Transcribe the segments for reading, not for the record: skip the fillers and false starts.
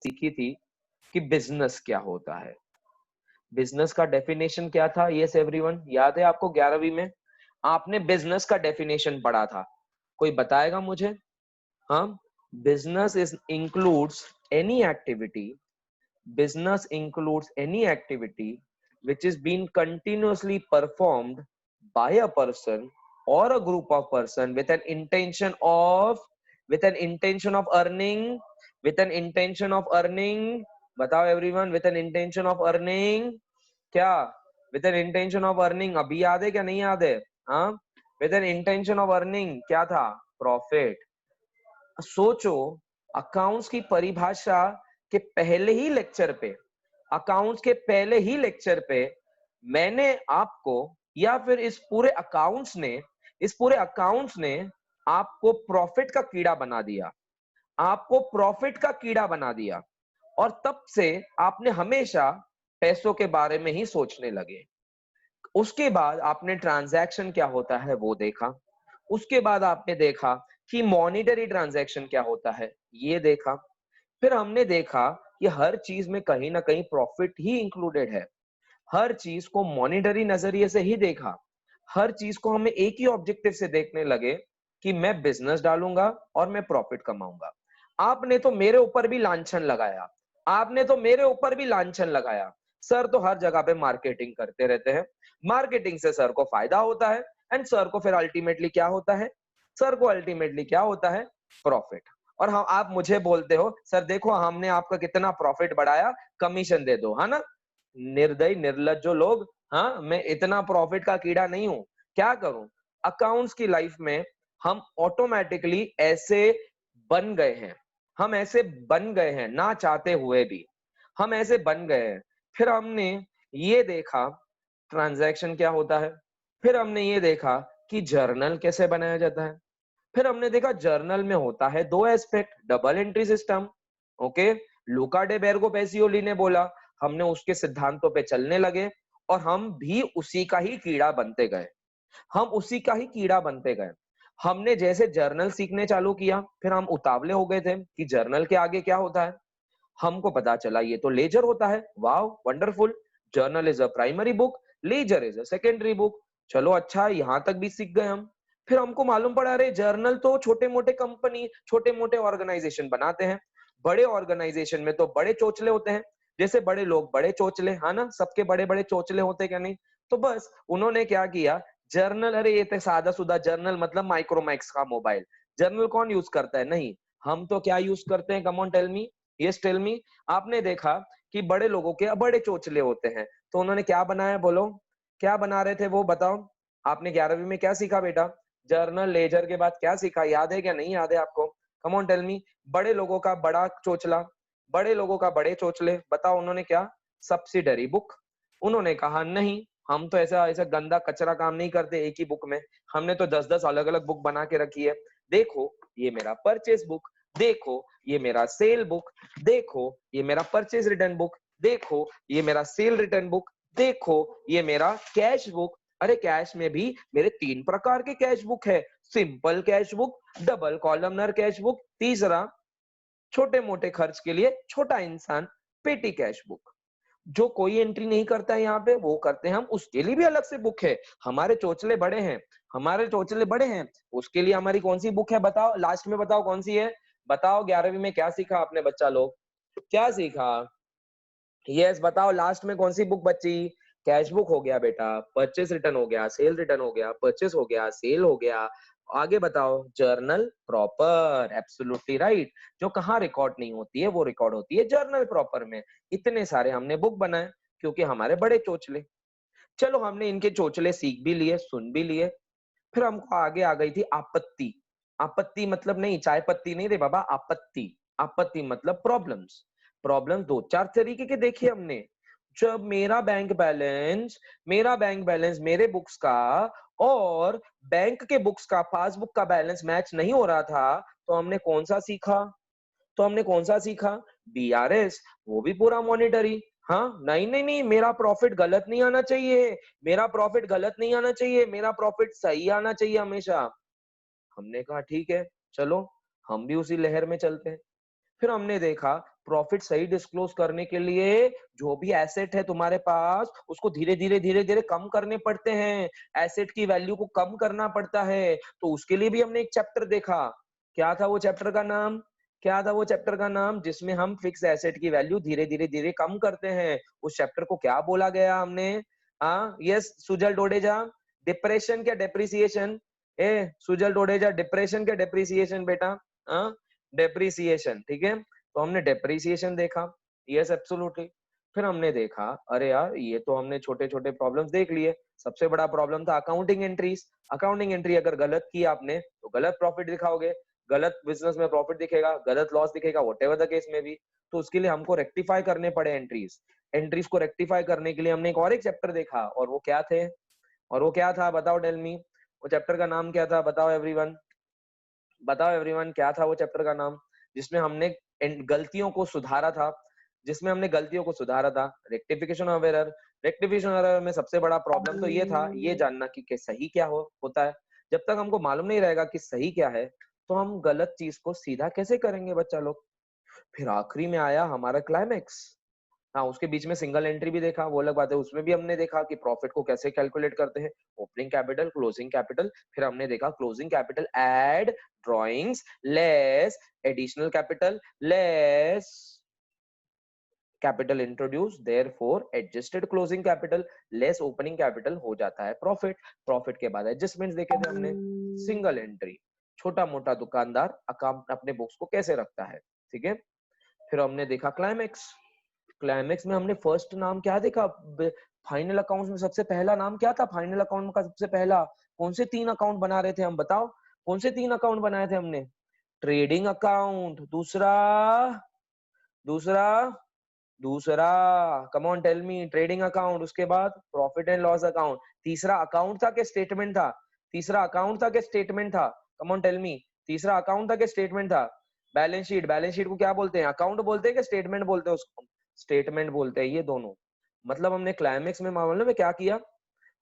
सीखी थी कि बिजनेस क्या होता है। बिजनेस का डेफिनेशन क्या था? यस एवरीवन, याद है आपको 11वीं में आपने बिजनेस का डेफिनेशन पढ़ा था? कोई बताएगा मुझे? हाँ, business is includes any activity, business includes any activity which is being continuously performed by a person or a group of person with an intention of earning, with an intention of earning, बताओ everyone, with an intention of earning, क्या? with an intention of earning, अभी याद है क्या नहीं याद है? हाँ, with an intention of earning क्या था? प्रॉफिट। सोचो, अकाउंट्स की परिभाषा के पहले ही लेक्चर पे, अकाउंट्स के पहले ही लेक्चर पे मैंने आपको, या फिर इस पूरे अकाउंट्स ने आपको प्रॉफिट का कीड़ा बना दिया, आपको प्रॉफिट का कीड़ा बना दिया, और तब से आपने हमेशा पैसों के बारे में ही सोचने लगे। उसके बाद आपने ट्रांजैक्शन क्या होता है वो देखा, उसके बाद आपने देखा कि मॉनिटरी ट्रांजैक्शन क्या होता है ये देखा, फिर हमने देखा कि हर चीज में कहीं ना कहीं प्रॉफिट ही इंक्लूडेड है, हर चीज को मॉनिटरी नजरिए से ही देखा, हर चीज को हमें एक ही ऑब्जेक्टिव से देखने लगे कि मैं बिजनेस डालूंगा और मैं प्रॉफिट कमाऊंगा। आपने तो मेरे ऊपर भी लांछन लगाया, आपने तो मेरे ऊपर भी लांछन लगाया, सर तो हर जगह पे मार्केटिंग करते रहते हैं, मार्केटिंग से सर को फायदा होता है, एंड सर को फिर अल्टीमेटली क्या होता है? सर को अल्टीमेटली क्या होता है? प्रॉफिट। और हम, आप मुझे बोलते हो सर देखो हमने आपका कितना प्रॉफिट बढ़ाया, कमीशन दे दो, है ना? निर्दयी निर्लज्जो लोग। हाँ, मैं इतना प्रॉफिट का कीड़ा नहीं हूं, क्या करूं? अकाउंट्स की लाइफ में हम ऑटोमेटिकली ऐसे बन गए हैं, हम ऐसे बन गए हैं ना चाहते हुए भी, हम ऐसे बन गए हैं। फिर हमने ये देखा ट्रांजैक्शन क्या होता है, फिर हमने ये देखा कि जर्नल कैसे बनाया जाता है, फिर हमने देखा जर्नल में होता है दो aspect, double entry system. Okay, लूका डे बेरगो पेसियोली ने बोला, हमने उसके सिद्धांतों पे चलने लगे और हम भी उसी का ही कीड़ा बनते गए, हम उसी का ही कीड़ा बनते गए। हमने जैसे जर्नल सीखने चालू किया, फिर हम उतावले हो गए थे कि जर्नल के आगे क्या होता है। हमको पता चला ये तो लेजर होता है, wow wonderful, journal is a primary book, ledger is a secondary book. चलो अच्छा, यहां तक भी सीख गए हम। फिर हमको मालूम पड़ा रे जर्नल तो छोटे मोटे कंपनी, छोटे मोटे ऑर्गेनाइजेशन बनाते हैं, बड़े ऑर्गेनाइजेशन में तो बड़े चोचले होते हैं, जैसे बड़े लोग बड़े चोचले, है ना? सबके बड़े बड़े चोचले होते क्या नहीं? तो बस उन्होंने क्या किया, जर्नल, अरे ये तो सादा सुदा जर्नल, मतलब माइक्रोमैक्स का मोबाइल, जर्नल कौन यूज करता है? नहीं, हम तो क्या यूज करते हैं? Come on tell me, yes tell me. आपने देखा कि बड़े लोगों के बड़े चोचले होते हैं, तो उन्होंने क्या बनाया? बोलो क्या बना रहे थे वो, बताओ। आपने 11वीं में क्या सीखा बेटा? जर्नल लेजर के बाद क्या सीखा, याद है क्या नहीं याद है आपको? Come on tell me. बड़े लोगों का बड़ा चोचला, बड़े लोगों का बड़े चोचले, बताओ उन्होंने क्या? Subsidiary book. उन्होंने कहा नहीं, हम तो ऐसा ऐसा गंदा कचरा काम नहीं करते एक ही बुक में, हमने तो 10-10 अलग-अलग बुक बना के रखी है। देखो ये मेरा परचेस बुक, देखो ये मेरा सेल बुक, देखो ये मेरा परचेज रिटर्न बुक, देखो ये मेरा सेल रिटर्न बुक, देखो ये मेरा कैश बुक। अरे कैश में भी मेरे 3 प्रकार के कैश बुक है, simple cash book, double columnar cash book, तीसरा छोटे मोटे खर्च के लिए छोटा इंसान पेटी कैश बुक। जो कोई एंट्री नहीं करता है यहाँ पे, वो करते हैं हम, उसके लिए भी अलग से बुक है। हमारे चोचले बड़े हैं, हमारे चोचले बड़े हैं, उसके लिए हमारी कौन सी बुक है बताओ, लास्ट में बताओ कौन सी है? बताओ 11वीं में क्या सीखा आपने बच्चा लोग, क्या सीखा? यस बताओ, लास्ट में कौन सी बुक बची? कैश बुक हो गया बेटा, परचेस रिटर्न हो गया, सेल रिटर्न हो गया, परचेस हो गया, सेल हो गया, आगे बताओ? Journal proper, absolutely right. जो कहाँ रिकॉर्ड नहीं होती है वो रिकॉर्ड होती है जर्नल प्रॉपर में। इतने सारे हमने बुक बनाए क्योंकि हमारे बड़े चोचले। चलो हमने इनके चोचले सीख भी लिए, सुन भी लिए, फिर हमको आगे आ गई थी आपत्ति। आपत्ति मतलब नहीं चाय पत्ती नहीं रे बाबा, आपत्ति, आपत्ति मतलब प्रॉब्लम्स। प्रॉब्लम दो चार तरीके के देखे हमने। जब मेरा बैंक बैलेंस मेरे बुक्स का और बैंक के बुक्स का, पासबुक का बैलेंस मैच नहीं हो रहा था, तो हमने कौन सा सीखा? तो हमने कौन सा सीखा? बीआरएस, वो भी पूरा मॉनिटरी। हाँ, नहीं नहीं नहीं, मेरा प्रॉफिट गलत नहीं आना चाहिए, मेरा प्रॉफिट गलत नहीं आना चाहिए, मेरा प्रॉफिट सही आना चाहिए हमेशा। हमने कहा ठीक है, चलो हम भी उसी लहर में चलते हैं। फिर हमने देखा प्रॉफिट सही डिस्क्लोज करने के लिए जो भी एसेट है तुम्हारे पास उसको धीरे धीरे कम करने पड़ते हैं, एसेट की वैल्यू को कम करना पड़ता है। तो उसके लिए भी हमने एक चैप्टर देखा। क्या था वो चैप्टर का नाम? क्या था वो चैप्टर का नाम जिसमें हम फिक्स एसेट की वैल्यू धीरे धीरे कम करते हैं? उस चैप्टर को क्या बोला गया हमने? हाँ यस सुजल डोडेजा, डिप्रेशन क्या डेप्रिसिएशन? ए सुजल डोडेजा, डिप्रेशन क्या डेप्रिसिएशन बेटा? हाँ डेप्रिसिएशन, ठीक है। तो हमने डेप्रिसिएशन देखा, यस एब्सोल्युटली। फिर हमने देखा अरे यार ये तो हमने छोटे छोटे प्रॉब्लम्स देख लिए। सबसे बड़ा प्रॉब्लम था अकाउंटिंग एंट्रीज। अकाउंटिंग एंट्री अगर गलत की आपने तो गलत प्रॉफिट दिखाओगे, गलत बिजनेस में प्रॉफिट दिखेगा, गलत लॉस दिखेगा, व्हाटएवर द केस में भी। तो उसके लिए हमको रेक्टिफाई करने पड़े एंट्रीज। एंट्रीज को रेक्टिफाई करने के लिए हमने एक और एक चैप्टर देखा, और वो क्या थे? और वो क्या था बताओ, टेल मी। वो चैप्टर का नाम क्या था? बताओ एवरीवन, बताओ एवरीवन, क्या था वो चैप्टर का नाम जिसमें हमने गलतियों को सुधारा था? जिसमें हमने गलतियों को सुधारा था, rectification of error. Rectification of error में सबसे बड़ा प्रॉब्लम तो ये था, ये जानना कि सही क्या होता है। जब तक हमको मालूम नहीं रहेगा कि सही क्या है, तो हम गलत चीज को सीधा कैसे करेंगे बच्चा लोग? फिर आखिरी में आया हमारा क्लाइमेक्स। हाँ उसके बीच में सिंगल एंट्री भी देखा, वो अलग बात है। उसमें भी हमने देखा कि प्रॉफिट को कैसे कैलकुलेट करते हैं, ओपनिंग कैपिटल, क्लोजिंग कैपिटल। फिर हमने देखा closing capital add drawings less additional capital less capital introduce, therefore adjusted closing capital less opening capital हो जाता है प्रॉफिट। प्रॉफिट के बाद एडजस्टमेंट्स देखे थे हमने। सिंगल एंट्री, छोटा मोटा दुकानदार अकाउंट अपने बुक्स को कैसे रखता है, ठीक है। फिर हमने देखा क्लाइमेक्स। क्लाइमेक्स में हमने फर्स्ट नाम क्या देखा? फाइनल अकाउंट में सबसे पहला नाम क्या था? फाइनल अकाउंट का सबसे पहला कौन से 3 अकाउंट बना रहे थे हम? बताओ कौन से 3 अकाउंट बनाए थे हमने? ट्रेडिंग अकाउंट, दूसरा दूसरा दूसरा come on tell me, trading account, उसके बाद प्रॉफिट एंड लॉस अकाउंट। तीसरा अकाउंट था कि स्टेटमेंट था? तीसरा अकाउंट था कि स्टेटमेंट था? कम ऑन टेल मी, तीसरा अकाउंट था कि स्टेटमेंट था? बैलेंस शीट, बैलेंस शीट को क्या बोलते हैं? अकाउंट बोलते हैं कि स्टेटमेंट बोलते हैं उसको? स्टेटमेंट बोलते हैं, ये दोनों। मतलब हमने क्लाइमेक्स में मामले में क्या किया?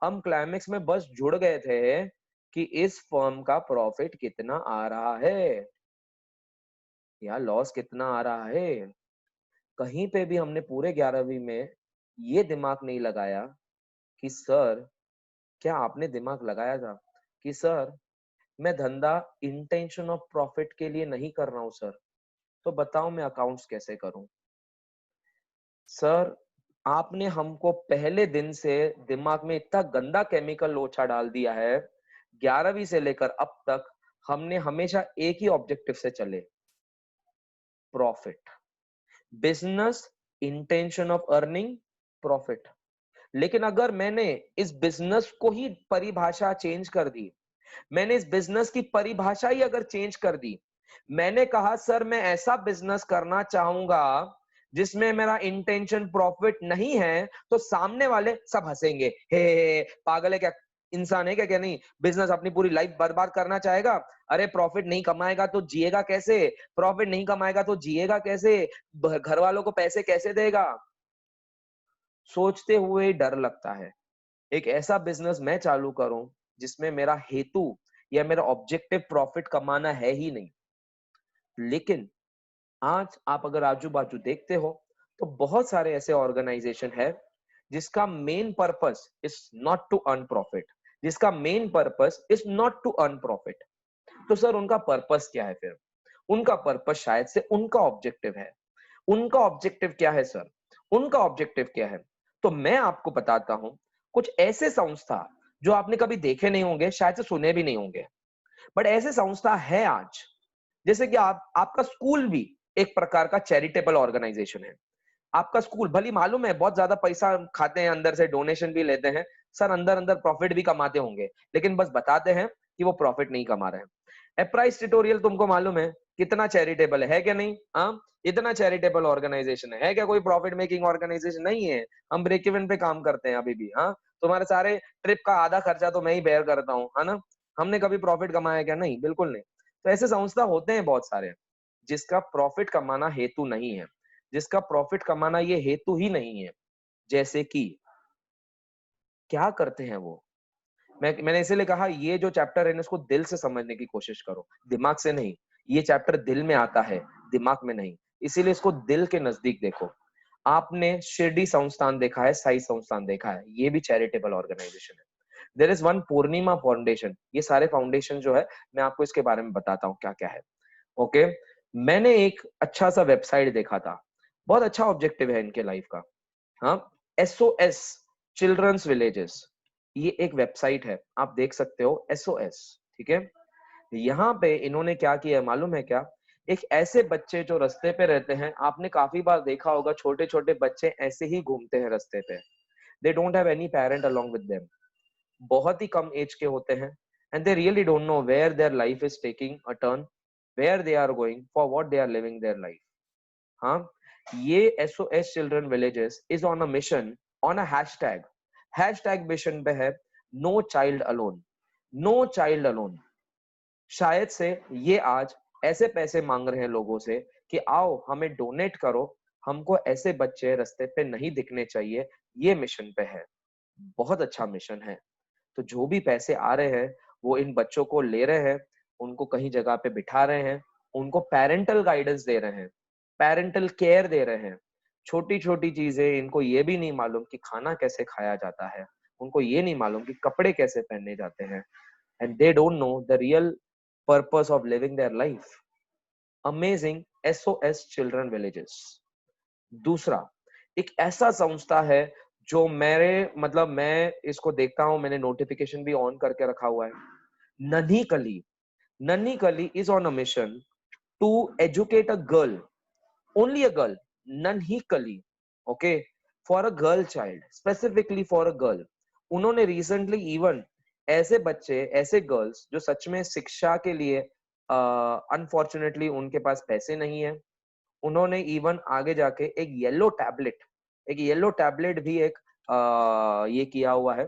हम क्लाइमेक्स में बस जुड़ गए थे कि इस फर्म का प्रॉफिट कितना आ रहा है या लॉस कितना आ रहा है। कहीं पे भी हमने पूरे 11वीं में ये दिमाग नहीं लगाया कि सर, क्या आपने दिमाग लगाया था कि सर मैं धंधा इंटेंशन ऑफ प्रॉफिट के लिए नहीं कर रहा हूं सर, तो बताओ मैं अकाउंट्स कैसे करूं? सर आपने हमको पहले दिन से दिमाग में इतना गंदा केमिकल लोचा डाल दिया है। 11वीं से लेकर अब तक हमने हमेशा एक ही ऑब्जेक्टिव से चले, profit, business, intention of earning, profit. लेकिन अगर मैंने इस बिजनेस को ही परिभाषा चेंज कर दी, मैंने इस बिजनेस की परिभाषा ही अगर चेंज कर दी, मैंने कहा सर मैं ऐसा बिजनेस करना चाहूंगा जिसमें मेरा इंटेंशन प्रॉफिट नहीं है, तो सामने वाले सब हंसेंगे, हे पागल है क्या, इंसान है क्या? क्या नहीं बिजनेस अपनी पूरी लाइफ बर्बाद करना चाहेगा? अरे प्रॉफिट नहीं कमाएगा तो जिएगा कैसे? प्रॉफिट नहीं कमाएगा तो जिएगा कैसे? घर वालों को पैसे कैसे देगा? सोचते हुए डर लगता है। एक ऐसा बिजनेस मैं चालू करूं जिसमें मेरा हेतु या मेरा ऑब्जेक्टिव प्रॉफिट कमाना है ही नहीं। लेकिन आज आप अगर आजू बाजू देखते हो तो बहुत सारे ऐसे ऑर्गेनाइजेशन है जिसका main purpose is not to earn profit, जिसका main purpose is not to earn profit. तो सर उनका पर्पस क्या है फिर? उनका पर्पस शायद से उनका ऑब्जेक्टिव है। उनका ऑब्जेक्टिव क्या है सर? उनका ऑब्जेक्टिव क्या है? तो मैं आपको बताता हूं कुछ ऐसे संस्था जो आपने कभी देखे नहीं होंगे, शायद से सुने भी नहीं होंगे, बट ऐसे संस्था है आज। जैसे कि आपका स्कूल भी एक प्रकार का चैरिटेबल ऑर्गेनाइजेशन है। आपका स्कूल भली मालूम है बहुत ज्यादा पैसा खाते हैं, अंदर से डोनेशन भी लेते हैं, सर अंदर अंदर प्रॉफिट भी कमाते होंगे, लेकिन बस बताते हैं कि वो प्रॉफिट नहीं कमा रहे हैं। एप्राइस ट्यूटोरियल तुमको मालूम है कितना चैरिटेबल है क्या नहीं? हाँ इतना चैरिटेबल ऑर्गेनाइजेशन है क्या? कोई प्रॉफिट मेकिंग ऑर्गेनाइजेशन नहीं है। हम ब्रेक इवन पे काम करते हैं अभी भी। हाँ तुम्हारे सारे ट्रिप का आधा खर्चा तो मैं ही बेयर करता हूँ, है ना। हमने कभी प्रॉफिट कमाया क्या? नहीं, बिल्कुल नहीं। तो ऐसे संस्था होते हैं बहुत सारे जिसका प्रॉफिट कमाना हेतु नहीं है, जिसका प्रॉफिट कमाना ये हेतु ही नहीं है। जैसे कि क्या करते हैं वो? मैंने इसीलिए कहा ये जो चैप्टर है ना, इसको दिल से समझने की कोशिश करो, दिमाग से नहीं। ये चैप्टर दिल में आता है, दिमाग में नहीं। इसीलिए इसको दिल के नजदीक देखो। आपने शिरडी संस्थान देखा है, साई संस्थान देखा है, ये भी चैरिटेबल ऑर्गेनाइजेशन है। There is one Purnima foundation. ये सारे फाउंडेशन जो है, मैं आपको इसके बारे में बताता हूँ क्या क्या है। ओके, मैंने एक अच्छा सा वेबसाइट देखा था, बहुत अच्छा ऑब्जेक्टिव है इनके लाइफ का। हाँ, SOS चिल्ड्रंस विलेजेस, ये एक वेबसाइट है, आप देख सकते हो SOS। ठीक है, यहाँ पे इन्होंने क्या किया है मालूम है क्या? एक ऐसे बच्चे जो रास्ते पे रहते हैं, आपने काफी बार देखा होगा, छोटे छोटे बच्चे ऐसे ही घूमते हैं रास्ते पे, they don't have any parent along with them, बहुत ही कम एज के होते हैं, and they really don't know where their life is taking a turn, where they are going, for what they are living their life. हाँ, ये SOS children villages is on a mission, on a hashtag. Hashtag mission पे है no child alone, no child alone. शायद से ये आज ऐसे पैसे मांग रहे हैं लोगों से कि आओ हमें डोनेट करो, हमको ऐसे बच्चे रास्ते पे नहीं दिखने चाहिए, ये मिशन पे है। बहुत अच्छा मिशन है। तो जो भी पैसे आ रहे हैं, वो इन बच्चों को ले रहे हैं, उनको कहीं जगह पे बिठा रहे हैं, उनको पेरेंटल गाइडेंस दे रहे हैं, पेरेंटल केयर दे रहे हैं। छोटी छोटी चीजें, इनको ये भी नहीं मालूम कि खाना कैसे खाया जाता है, उनको ये नहीं मालूम कि कपड़े कैसे पहने जाते हैं, and they don't know the real purpose of living their life. Amazing SOS Children Villages। दूसरा, एक ऐसा संस्था है जो मेरे मतलब मैं इसको देखता हूं, मैंने नोटिफिकेशन भी ऑन करके रखा हुआ है, नन्ही Kali. Nanhi Kali is on a mission to educate a girl, only a girl, Nanhi Kali, okay, for a girl child, specifically for a girl. उन्होंने रिसेंटली इवन ऐसे बच्चे, ऐसे गर्ल्स जो सच में शिक्षा के लिए अनफॉर्चुनेटली उनके पास पैसे नहीं है, उन्होंने इवन आगे जाके एक येलो टैबलेट, एक येलो टैबलेट भी एक ये किया हुआ है,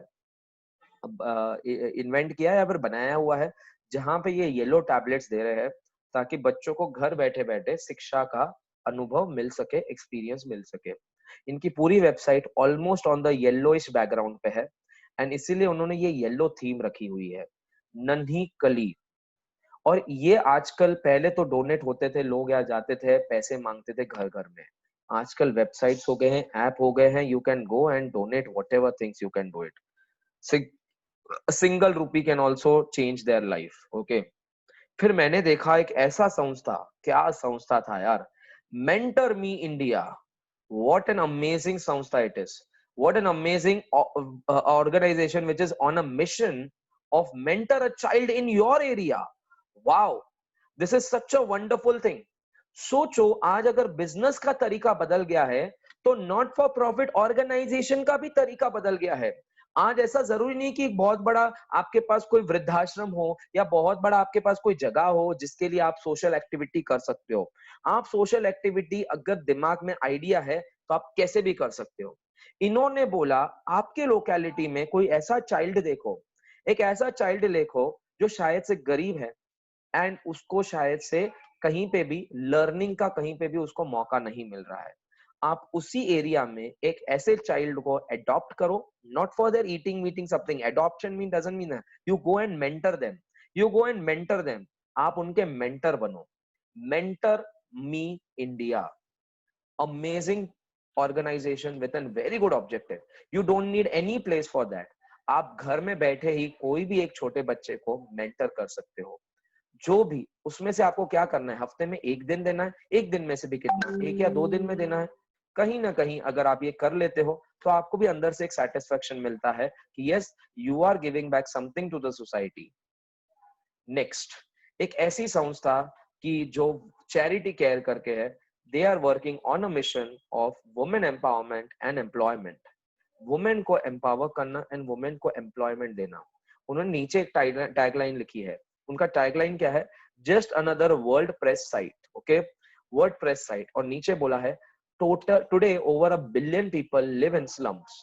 इन्वेंट किया है या फिर बनाया हुआ है, जहां पे ये येलो टैबलेट्स दे रहे हैं ताकि बच्चों को घर बैठे बैठे शिक्षा का अनुभव मिल सके, एक्सपीरियंस मिल सके। इनकी पूरी website almost on the yellowish background पे है, एंड इसीलिए उन्होंने ये येलो थीम रखी हुई है, नन्ही कली। और ये आजकल, पहले तो डोनेट होते थे, लोग यहाँ जाते थे, पैसे मांगते थे घर घर में। आजकल वेबसाइट्स हो गए हैं, ऐप हो गए हैं, you can go and donate whatever things you can do it. Single rupee can also change their life. Okay, फिर मैंने देखा एक ऐसा संस्था, क्या संस्था था यार, Mentor me India. What an amazing संस्था it is, what an amazing organisation which is on a mission of mentor a child in your area। wow, this is such a wonderful thing। सोचो, आज अगर business का तरीका बदल गया है, तो नॉट फॉर प्रॉफिट ऑर्गेनाइजेशन का भी तरीका बदल गया है। आज ऐसा जरूरी नहीं कि बहुत बड़ा आपके पास कोई वृद्धाश्रम हो, या बहुत बड़ा आपके पास कोई जगह हो जिसके लिए आप सोशल एक्टिविटी कर सकते हो। आप सोशल एक्टिविटी अगर दिमाग में आइडिया है तो आप कैसे भी कर सकते हो। इन्होंने बोला आपके लोकेलिटी में कोई ऐसा चाइल्ड देखो, एक ऐसा चाइल्ड देखो जो शायद से गरीब है, एंड उसको शायद से कहीं पे भी लर्निंग का, कहीं पे भी उसको मौका नहीं मिल रहा है। आप उसी एरिया में एक ऐसे चाइल्ड को अडॉप्ट करो, not for their eating meeting something, adoption mean doesn't mean you go and mentor them, you go and mentor them, आप उनके मेंटर बनो। Mentor me India, amazing organisation with an very good objective. You don't need any place for that. आप घर में बैठे ही कोई भी एक छोटे बच्चे को मेंटर कर सकते हो। जो भी उसमें से आपको क्या करना है, हफ्ते में एक दिन देना है, एक दिन में से भी कितना, एक या दो दिन में देना है, कहीं ना कहीं अगर आप ये कर लेते हो तो आपको भी अंदर से एक सेटिस्फेक्शन मिलता है कि yes, you are giving back something to the society. Next, एक ऐसी संस्था की जो चैरिटी केयर करके है, they are working on a mission of women empowerment and employment. Women को एम्पावर करना एंड वुमेन को एम्प्लॉयमेंट देना। उन्होंने नीचे एक टैगलाइन लिखी है, उनका टैगलाइन क्या है, just another world press site. Okay, world press site, और नीचे बोला है total today over a billion people live in slums.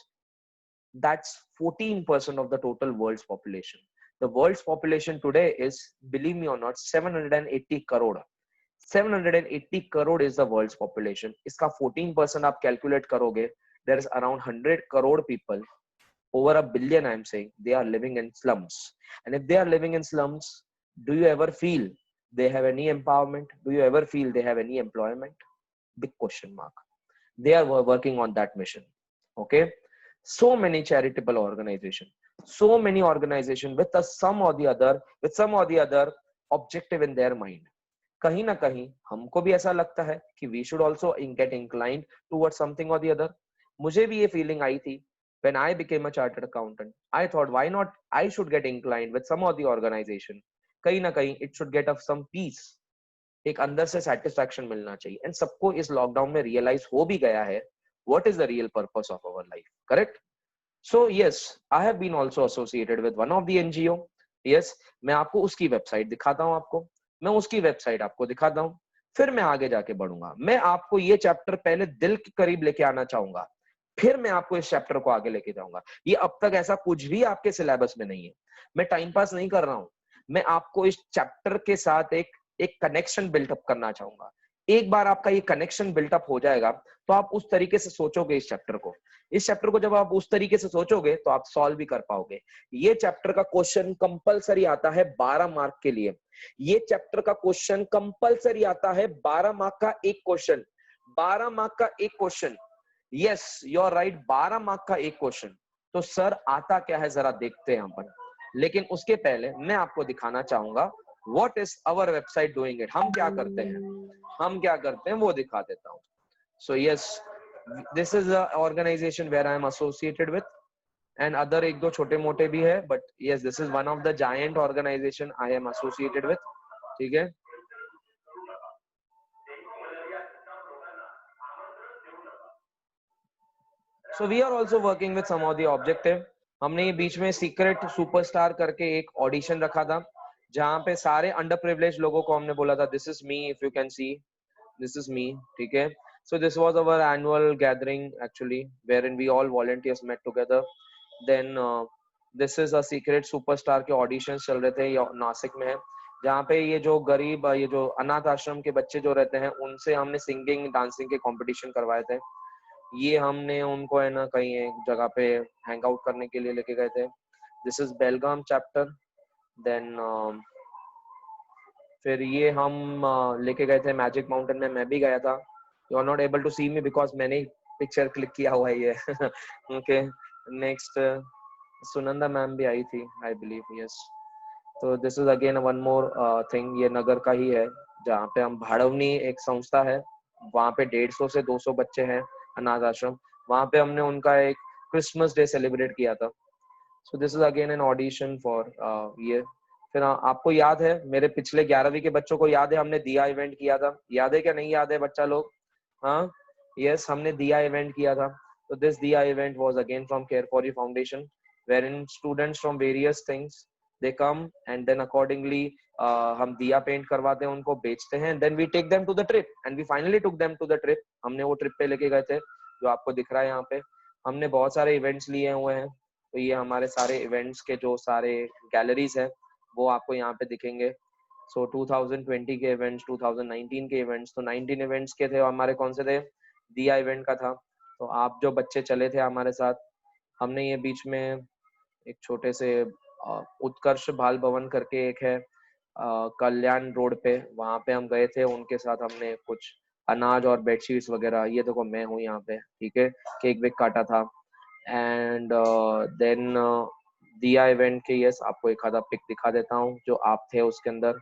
That's 14% of the total world's population. The world's population today is, believe me or not, 780 crore। 780 crore is the world's population। इसका 14% आप calculate करोगे, there is around 100 crore people, over a billion I'm saying, they are living in slums। And if they are living in slums, do you ever feel they have any empowerment? Do you ever feel they have any employment? Big question mark. They are working on that mission. Okay, so many charitable organization, so many organization with some or the other objective in their mind. कहीं ना कहीं हमको भी ऐसा लगता है कि we should also get inclined towards something or the other. मुझे भी ये feeling आई थी when I became a chartered accountant. I thought why not I should get inclined with some of the organization. कहीं ना कहीं it should get of some peace. एक अंदर से satisfaction मिलना चाहिए. And सबको इस लॉकडाउन में realize हो भी गया है what is the real purpose of our life. Correct? So yes, I have been also associated with one of the NGO. Yes, मैं आपको उसकी वेबसाइट दिखाता हूँ आपको. मैं उसकी वेबसाइट आपको दिखाता हूँ, फिर मैं आगे जाके बढ़ूंगा. मैं आपको ये चैप्टर पहले दिल के करीब लेके आना चाहूंगा, फिर मैं आपको इस चैप्टर को आगे लेके जाऊंगा. ये अब तक ऐसा कुछ भी आपके सिलेबस में नहीं है. मैं टाइम पास नहीं कर रहा हूं. मैं आपको इस चैप्टर के साथ एक कनेक्शन बिल्टअप करना चाहूंगा. एक बार आपका ये कनेक्शन बिल्टअप हो जाएगा तो आप उस तरीके से सोचोगे इस चैप्टर को. इस चैप्टर को जब आप उस तरीके से सोचोगे तो आप सॉल्व भी कर पाओगे. ये चैप्टर का क्वेश्चन कंपलसरी आता है 12 मार्क के लिए. ये चैप्टर का क्वेश्चन कंपलसरी आता है 12 मार्क का एक क्वेश्चन. 12 मार्क का एक question. Yes, you are right, 12 mark का एक क्वेश्चन. तो सर आता क्या है जरा देखते हैं अपन. लेकिन उसके पहले मैं आपको दिखाना चाहूंगा what is our website doing it. हम क्या करते हैं वो दिखा देता हूँ. So yes, this is a organisation where I am associated with, and other एक दो छोटे मोटे भी है, but yes this is one of the giant organisation I am associated with. ठीक है. So we are also working with some of the objective. हमने ये बीच में सीक्रेट सुपरस्टार करके एक ऑडिशन रखा था जहाँ पे सारे अंडर प्रिविलेज लोगों को हमने बोला था this is me, if you can see this is me. ठीक है. So this was our annual gathering actually wherein we all volunteers met together. Then this is a secret superstar के auditions चल रहे थे, ये नासिक में है, जहाँ पे ये जो गरीब ये जो अनाथ आश्रम के बच्चे जो रहते हैं उनसे हमने सिंगिंग डांसिंग के कंपटीशन करवाए थे. ये हमने उनको है ना कहीं एक जगह पे हैंग आउट करने के लिए लेके गए थे. This is Belgaum chapter. Then फिर ये हम लेके गए थे मैजिक माउंटेन में. मैं भी गया था. You are not able to see me because मैंने पिक्चर क्लिक किया हुआ है ये. ओके. नेक्स्ट सुनंदा मैम भी आई थी आई बिलीव. यस. तो this is again one more thing. ये नगर का ही है जहाँ पे हम भाड़वनी एक संस्था है, वहाँ पे 150 से 200 बच्चे हैं अनाथ आश्रम. वहाँ पे हमने उनका एक क्रिसमस डे सेलिब्रेट किया था. So this is again an audition for ये. फिर आपको याद है मेरे पिछले 11वीं के बच्चों को याद है हमने दिया इवेंट किया था. याद है क्या नहीं याद है बच्चा लोग? हाँ, यस, हमने दिया इवेंट किया था. तो दिस दिया event was again from care for you foundation wherein students from various things they come and then accordingly हम दिया पेंट करवाते हैं, उनको बेचते हैं, then we take them to the trip and we finally took them to the trip. हमने वो trip पे लेके गए थे जो आपको दिख रहा है यहाँ पे. हमने बहुत सारे इवेंट्स लिए हुए हैं. तो ये हमारे सारे इवेंट्स के जो सारे गैलरीज है वो आपको यहाँ पे दिखेंगे. सो 2020 के इवेंट्स, 2019 के इवेंट्स. तो 19 इवेंट्स के थे हमारे कौन से थे? दिया इवेंट का था. तो आप जो बच्चे चले थे हमारे साथ, हमने ये बीच में एक छोटे से उत्कर्ष बाल भवन करके एक है कल्याण रोड पे, वहां पे हम गए थे. उनके साथ हमने कुछ अनाज और बेडशीट्स वगैरह, ये देखो मैं हूँ यहाँ पे, ठीक है, केक वेक काटा था. एंड देन दिया इवेंट के यस आपको एक आधा पिक दिखा देता हूँ जो आप थे उसके अंदर.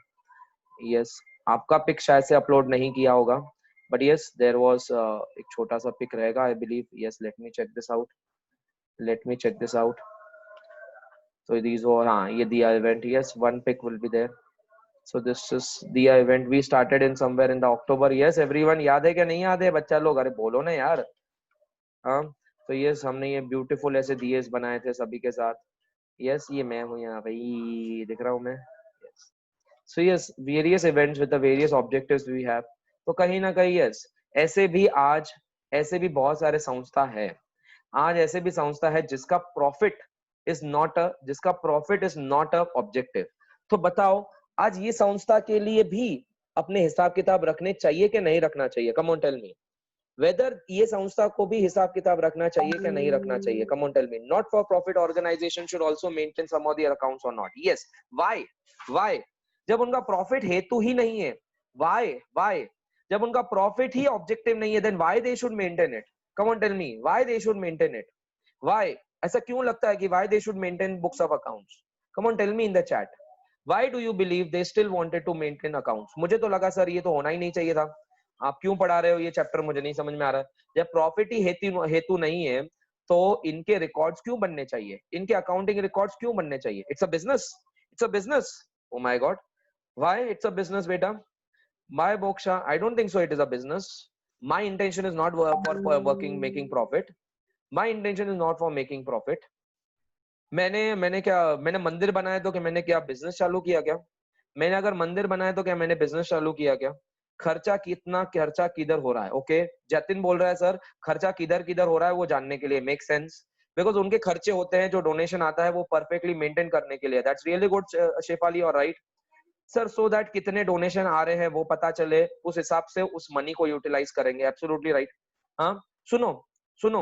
यस, आपका पिक शायद से अपलोड नहीं किया होगा, बट यस देयर वाज एक छोटा सा पिक रहेगा I believe. Yes, let me check this out. So these were ये दिया event. Yes, one pic will be there. So this is दिया event. We started in somewhere in the October. Yes, everyone याद है क्या नहीं याद है बच्चा लोग? अरे बोलो ना यार. हाँ, तो yes हमने ये beautiful ऐसे दिए बनाए थे सभी के साथ. Yes, ये मैं हूँ यहाँ भाई, दिख रहा हूँ मैं. Yes. So yes, various events with the various objectives we have. तो कहीं ना कहीं yes, ऐसे भी बहुत सारे संस्था है. आज ऐसे भी संस्था है जिसका profit is not a objective. तो बताओ आज ये संस्था के लिए भी अपने हिसाब किताब रखने चाहिए कि नहीं रखना चाहिए? Come on tell me whether ये संस्था को भी हिसाब किताब रखना चाहिए कि नहीं रखना चाहिए? Come on tell me. Not for profit organisation should also maintain some of their accounts और नॉट? यस. व्हाई? जब उनका प्रॉफिट हेतु ही नहीं है. व्हाई? जब उनका प्रॉफिट ही ऑब्जेक्टिव नहीं है, then why they should maintain it? Come on tell me, why they should maintain it? Why? ऐसा क्यों लगता है कि why they should maintain books of accounts? Come on tell me in the chat, why do you believe they still wanted to maintain accounts? मुझे तो लगा sir ये तो होना ही नहीं चाहिए था। आप क्यों पढ़ा रहे हो ये चैप्टर, मुझे नहीं समझ में आ रहा है। जब प्रॉफिट ही हेतु हेतु नहीं है तो इनके रिकॉर्ड्स क्यों बनने चाहिए? इनके अकाउंटिंग रिकॉर्ड्स क्यों बनने चाहिए? It's a business, it's a business. Oh my God, why it's a business बेटा? My Boksha, I don't think so. It is a business. My intention is not for working, making profit. My intention is not for making profit. मैंने मंदिर बनाया तो क्या मैंने क्या business चालू किया क्या? मैंने अगर मंदिर बनाया तो क्या मैंने बिजनेस चालू किया क्या? खर्चा कितना, खर्चा किधर हो रहा है? ओके, जतिन बोल रहा है सर खर्चा किधर किधर हो रहा है वो जानने के लिए। मेक सेंस, बिकॉज उनके खर्चे होते हैं, जो डोनेशन आता है वो परफेक्टली मेंटेन करने के लिए। दैट्स रियली गुड शेफाली, और राइट सर, सो दैट कितने डोनेशन आ रहे हैं वो पता चले, उस हिसाब से उस मनी को यूटिलाइज करेंगे। Absolutely right. हाँ, सुनो सुनो,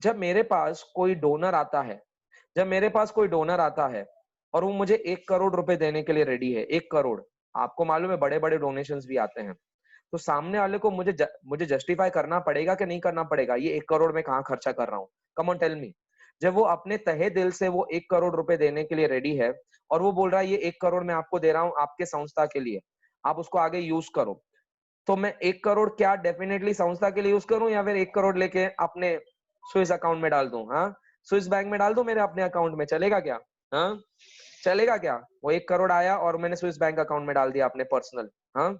जब मेरे पास कोई डोनर आता है, जब मेरे पास कोई डोनर आता है और वो मुझे 1 करोड़ रुपए देने के लिए रेडी है, 1 करोड़, आपको मालूम है बड़े बड़े डोनेशंस भी आते हैं, तो सामने वाले को मुझे जस्टिफाई करना पड़ेगा कि नहीं करना पड़ेगा, ये 1 करोड़ में कहाँ खर्चा कर रहा हूँ? Come on tell me. जब वो अपने तहे दिल से वो 1 करोड़ रुपए देने के लिए रेडी है और वो बोल रहा है ये 1 करोड़ मैं आपको दे रहा हूँ आपके संस्था के लिए, आप उसको आगे यूज करो, तो मैं 1 करोड़ क्या डेफिनेटली संस्था के लिए यूज करूं, या फिर 1 करोड़ लेके अपने स्विस अकाउंट में डाल दूं? हाँ, स्विस बैंक में डाल दूं मेरे अपने अकाउंट में, चलेगा क्या? हाँ, चलेगा क्या? वो 1 करोड़ आया और मैंने स्विस बैंक अकाउंट में डाल दिया अपने पर्सनल, हाँ,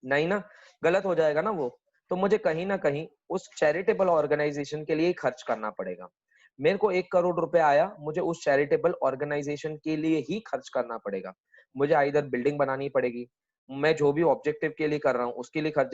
नहीं ना, गलत हो जाएगा ना वो। तो मुझे कहीं ना कहीं उस चैरिटेबल ऑर्गेनाइजेशन के लिए ही खर्च करना पड़ेगा। मेरे को 1 करोड़ रुपए आया, मुझे उस चैरिटेबल ऑर्गेनाइजेशन के लिए ही खर्च करना पड़ेगा। मुझे आइदर बिल्डिंग बनानी पड़ेगी, मैं जो भी ऑब्जेक्टिव के लिए कर रहा हूँ उसके लिए खर्च,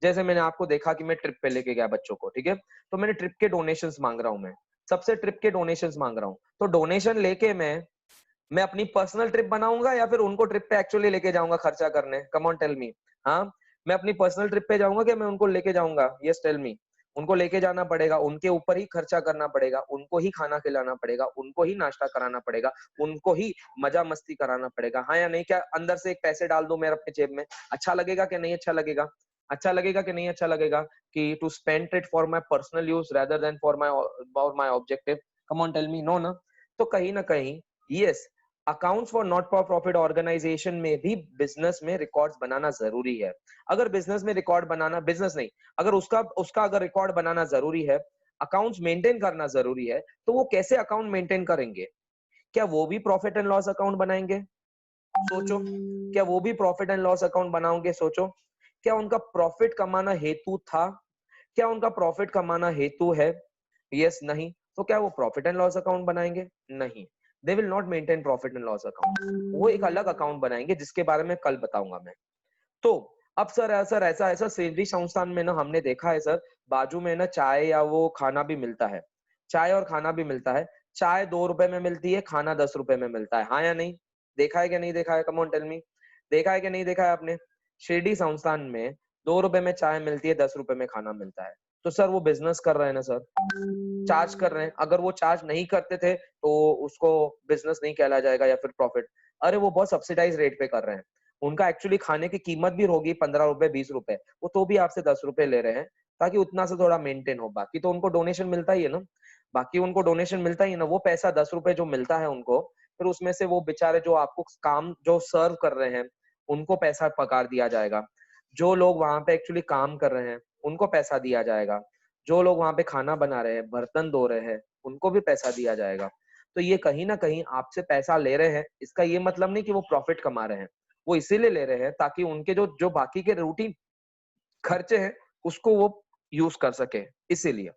जैसे मैंने आपको देखा कि मैं ट्रिप पे लेके गया बच्चों को, ठीक है, तो मैंने ट्रिप के डोनेशंस मांग रहा हूँ, मैं सबसे ट्रिप के डोनेशंस मांग रहा हूँ, तो डोनेशन लेके मैं अपनी पर्सनल ट्रिप बनाऊंगा या फिर उनको ट्रिप पे एक्चुअली लेके जाऊंगा खर्चा करने? Come on tell me. हाँ, मैं अपनी पर्सनल ट्रिप पे जाऊंगा कि मैं उनको लेके जाऊंगा? Yes tell me. उनको लेके जाना पड़ेगा, उनके ऊपर ही खर्चा करना पड़ेगा, उनको ही खाना खिलाना पड़ेगा, उनको ही नाश्ता कराना पड़ेगा, उनको ही मजा मस्ती कराना पड़ेगा, हाँ या नहीं? क्या अंदर से एक पैसे डाल दूं मैं अपने जेब में, अच्छा लगेगा कि नहीं अच्छा लगेगा? अच्छा लगेगा कि नहीं अच्छा लगेगा कि to spend it for my personal use rather than for my objective? Come on tell me, no ना? तो कहीं ना कहीं yes, accounts for not for profit organisation में भी बिजनेस में रिकॉर्ड्स बनाना जरूरी है। अगर बिजनेस में रिकॉर्ड बनाना, बिजनेस नहीं, अगर उसका उसका अगर रिकॉर्ड बनाना जरूरी है, अकाउंट्स मेंटेन करना जरूरी है, तो वो कैसे अकाउंट मेंटेन करेंगे? क्या वो भी प्रॉफिट एंड लॉस अकाउंट बनाएंगे? सोचो, क्या वो भी प्रॉफिट एंड लॉस अकाउंट बनाओगे? सोचो, क्या उनका प्रॉफिट कमाना हेतु था? क्या उनका प्रॉफिट कमाना हेतु है? यस, नहीं, तो क्या वो प्रॉफिट एंड लॉस अकाउंट बनाएंगे? नहीं, they will not maintain profit and loss account. वो एक अलग अकाउंट बनाएंगे जिसके बारे में कल बताऊंगा मैं। तो अब सर ऐसा ऐसा सेवरी संस्थान में ना हमने देखा है सर, बाजू में ना चाय या वो खाना भी मिलता है, चाय और खाना भी मिलता है। चाय 2 रुपए में मिलती है, खाना 10 रुपए में मिलता है, हाँ या नहीं? देखा है कि नहीं देखा है? कम ऑन टेल मी, देखा है कि नहीं देखा है आपने? शिरडी संस्थान में 2 रुपए में चाय मिलती है, 10 रुपए में खाना मिलता है। तो सर वो बिजनेस कर रहे हैं ना सर, चार्ज कर रहे हैं। अगर वो चार्ज नहीं करते थे तो उसको बिजनेस नहीं कहला जाएगा या फिर प्रॉफिट। अरे वो बहुत सब्सिडाइज रेट पे कर रहे हैं, उनका एक्चुअली खाने की कीमत भी होगी 15 रुपए 20 रुपए, वो तो भी आपसे 10 रुपए ले रहे हैं ताकि उतना से थोड़ा मेंटेन हो। बाकी तो उनको डोनेशन मिलता ही है ना, बाकी उनको डोनेशन मिलता ही है ना। वो पैसा 10 रुपए जो मिलता है उनको, फिर उसमें से वो बेचारे जो आपको काम जो सर्व कर रहे हैं उनको पैसा पगार दिया जाएगा, जो लोग वहां पे एक्चुअली काम कर रहे हैं उनको पैसा दिया जाएगा, जो लोग वहां पे खाना बना रहे हैं, बर्तन धो रहे हैं, उनको भी पैसा दिया जाएगा। तो ये कहीं ना कहीं आपसे पैसा ले रहे हैं, इसका ये मतलब नहीं कि वो प्रॉफिट कमा रहे हैं, वो इसीलिए ले रहे हैं ताकि उनके जो जो बाकी के रूटीन खर्चे हैं उसको वो यूज कर सके, इसीलिए।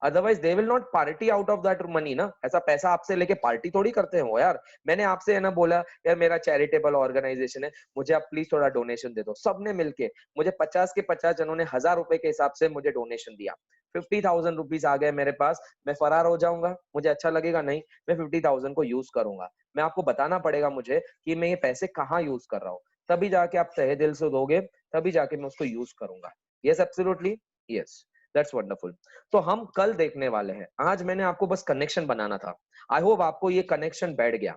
Otherwise they will not party out of that money ना, ऐसा पैसा आपसे लेके पार्टी थोड़ी करते हैं वो यार। मैंने आपसे है ना बोला यार मेरा चैरिटेबल ऑर्गेनाइजेशन है, मुझे आप प्लीज थोड़ा डोनेशन दे दो, सबने मिलके मुझे 50 के 50 जनों ने 1000 रुपए के हिसाब से मुझे डोनेशन दिया, 50,000 रुपीज आ गए मेरे पास। मैं फरार हो जाऊंगा? मुझे अच्छा लगेगा? नहीं, मैं 50,000 को यूज करूंगा। मैं आपको बताना पड़ेगा मुझे कि मैं ये पैसे कहाँ यूज कर रहा हूँ, तभी जाके आप तहे दिल से दोगे, तभी जाके मैं उसको यूज करूंगा। Yes, absolutely, yes, that's wonderful. तो हम कल देखने वाले हैं, आज मैंने आपको बस कनेक्शन बनाना था। आई होप आपको ये कनेक्शन बैठ गया,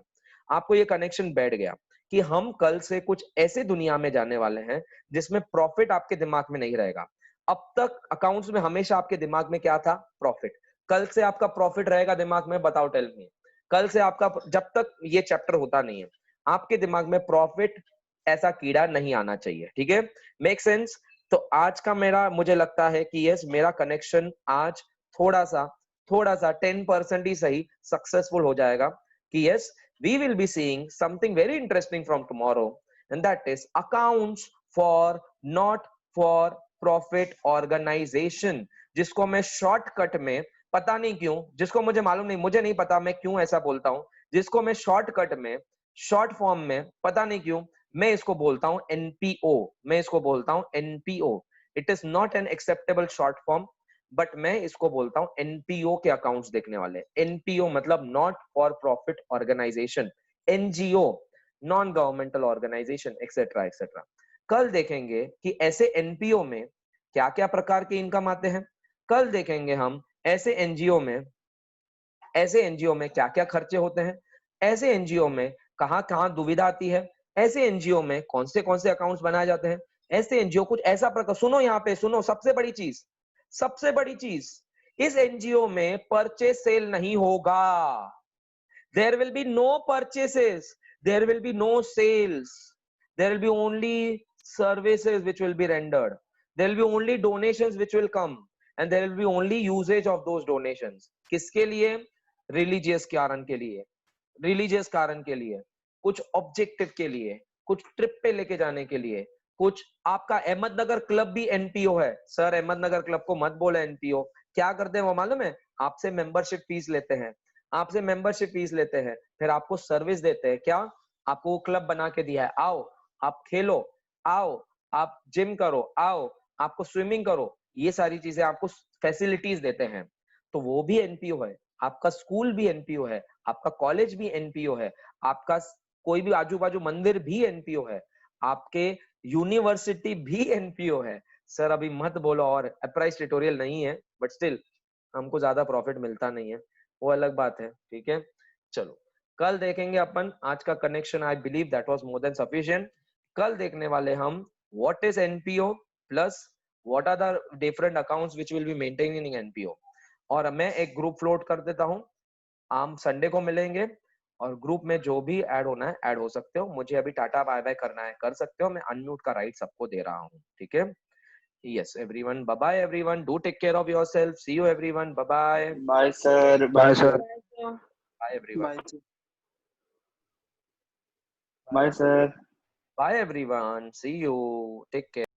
आपको ये कनेक्शन बैठ गया कि हम कल से कुछ ऐसे दुनिया में जाने वाले हैं जिसमें प्रॉफिट आपके दिमाग में नहीं रहेगा। अब तक अकाउंट्स में हमेशा आपके दिमाग में क्या था? प्रॉफिट। कल से आपका प्रॉफिट रहेगा दिमाग में, बताओ, टेल मी। कल से आपका, जब तक ये चैप्टर होता नहीं है, आपके दिमाग में प्रॉफिट ऐसा कीड़ा नहीं आना चाहिए, ठीक है? Make sense? तो आज का मेरा, मुझे लगता है कि यस, मेरा कनेक्शन आज थोड़ा सा 10% ही सही सक्सेसफुल हो जाएगा कि yes, we will be seeing something very interesting from tomorrow, and that is accounts for not for profit organization, जिसको मैं शॉर्टकट में, पता नहीं क्यों, जिसको मुझे मालूम नहीं, मुझे नहीं पता मैं क्यों ऐसा बोलता हूं, जिसको मैं शॉर्टकट में, शॉर्ट फॉर्म में, पता नहीं क्यों मैं इसको बोलता हूं एनपीओ। मैं इसको बोलता हूं NPO. It is not an acceptable short form, but मैं इसको बोलता हूं एनपीओ के अकाउंट्स देखने वाले। एनपीओ मतलब not for profit organisation, NGO, non governmental organisation, etcetera etcetera. कल देखेंगे कि ऐसे एनपीओ में क्या क्या प्रकार के इनकम आते हैं। कल देखेंगे हम ऐसे एनजीओ में क्या क्या खर्चे होते हैं। ऐसे एनजीओ में कहां कहां दुविधा आती है। ऐसे एनजीओ में कौन से अकाउंट्स बनाए जाते हैं। ऐसे एनजीओ कुछ ऐसा प्रकार, सुनो यहाँ पे, सुनो, सबसे बड़ी चीज, इस एनजीओ में परचेज सेल नहीं होगा। There will be no purchases, there will be no sales, there will be only services which will be rendered, there will be only donations which will come, and there will be only uses of those donations. किसके लिए? Religious कारण के लिए, कुछ objective के लिए, कुछ trip पे लेके जाने के लिए, कुछ, आपका अहमदनगर क्लब भी एनपीओ है। सर अहमदनगर क्लब को मत बोले एनपीओ। क्या करते हैं वो मालूम है? आपसे मेंबरशिप फीस लेते हैं, फिर आपको सर्विस देते हैं। क्या? आपको वो क्लब बना के दिया है, आओ आप खेलो, आओ आप जिम करो, आओ आपको स्विमिंग करो, ये सारी चीजें आपको फैसिलिटीज देते हैं। तो वो भी एनपीओ है। आपका स्कूल भी एनपीओ है, आपका कॉलेज भी एनपीओ है, आपका कोई भी आजू बाजू मंदिर भी एनपीओ है, आपके यूनिवर्सिटी भी एनपीओ है। सर अभी मत बोलो, और प्राइस ट्यूटोरियल नहीं है, बट स्टिल हमको ज्यादा प्रॉफिट मिलता नहीं है, वो अलग बात है, ठीक है? चलो कल देखेंगे अपन। आज का connection I believe that was more than sufficient. कल देखने वाले हम what is NPO plus what are the different accounts which will be maintaining NPO. और मैं एक ग्रुप फ्लोट कर देता हूं, हम संडे को मिलेंगे, और ग्रुप में जो भी ऐड होना है ऐड हो सकते हो। मुझे अभी टाटा बाय बाय करना है, कर सकते हो, मैं अनम्यूट का राइट सबको दे रहा हूँ, ठीक है? Yes everyone, bye bye everyone, do take care of yourself, see you everyone, bye bye. Bye sir, bye sir. Bye everyone, bye sir. Bye everyone, see you, take care.